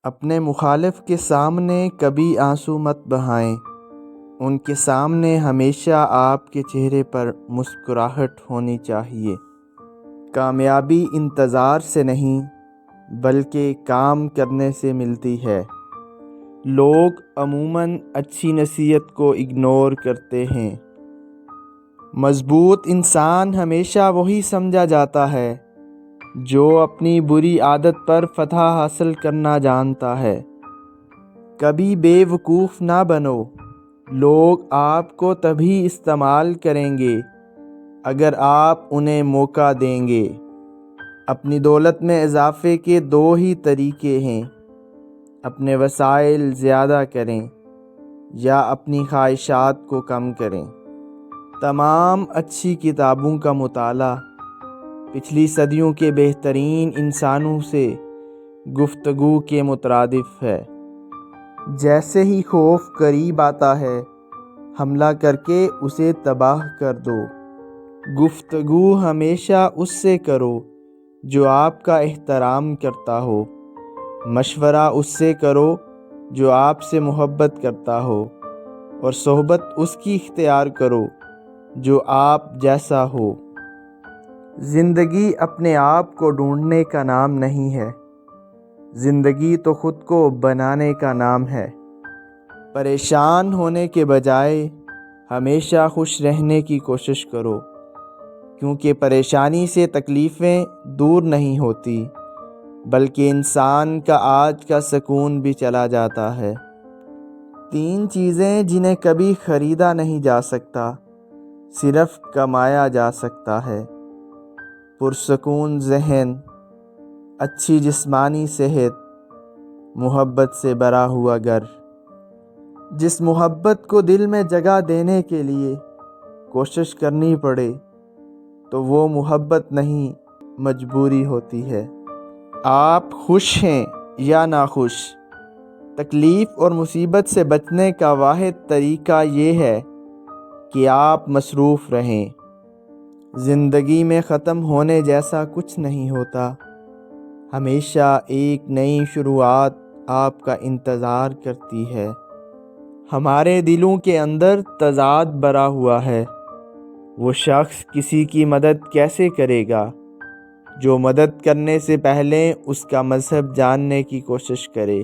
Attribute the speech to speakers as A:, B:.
A: اپنے مخالف کے سامنے کبھی آنسو مت بہائیں، ان کے سامنے ہمیشہ آپ کے چہرے پر مسکراہٹ ہونی چاہیے۔ کامیابی انتظار سے نہیں بلکہ کام کرنے سے ملتی ہے۔ لوگ عموماً اچھی نصیحت کو اگنور کرتے ہیں۔ مضبوط انسان ہمیشہ وہی سمجھا جاتا ہے جو اپنی بری عادت پر فتح حاصل کرنا جانتا ہے۔ کبھی بے وقوف نہ بنو، لوگ آپ کو تبھی استعمال کریں گے اگر آپ انہیں موقع دیں گے۔ اپنی دولت میں اضافے کے دو ہی طریقے ہیں، اپنے وسائل زیادہ کریں یا اپنی خواہشات کو کم کریں۔ تمام اچھی کتابوں کا مطالعہ پچھلی صدیوں کے بہترین انسانوں سے گفتگو کے مترادف ہے۔ جیسے ہی خوف قریب آتا ہے، حملہ کر کے اسے تباہ کر دو۔ گفتگو ہمیشہ اس سے کرو جو آپ کا احترام کرتا ہو۔ مشورہ اس سے کرو جو آپ سے محبت کرتا ہو، اور صحبت اس کی اختیار کرو جو آپ جیسا ہو۔ زندگی اپنے آپ کو ڈھونڈنے کا نام نہیں ہے، زندگی تو خود کو بنانے کا نام ہے۔ پریشان ہونے کے بجائے ہمیشہ خوش رہنے کی کوشش کرو، کیونکہ پریشانی سے تکلیفیں دور نہیں ہوتی بلکہ انسان کا آج کا سکون بھی چلا جاتا ہے۔ 3 چیزیں جنہیں کبھی خریدا نہیں جا سکتا، صرف کمایا جا سکتا ہے: پرسکون ذہن، اچھی جسمانی صحت، محبت سے بھرا ہوا گھر۔ جس محبت کو دل میں جگہ دینے کے لیے کوشش کرنی پڑے تو وہ محبت نہیں، مجبوری ہوتی ہے۔ آپ خوش ہیں یا ناخوش، تکلیف اور مصیبت سے بچنے کا واحد طریقہ یہ ہے کہ آپ مصروف رہیں۔ زندگی میں ختم ہونے جیسا کچھ نہیں ہوتا، ہمیشہ ایک نئی شروعات آپ کا انتظار کرتی ہے۔ ہمارے دلوں کے اندر تضاد بھرا ہوا ہے۔ وہ شخص کسی کی مدد کیسے کرے گا جو مدد کرنے سے پہلے اس کا مذہب جاننے کی کوشش کرے؟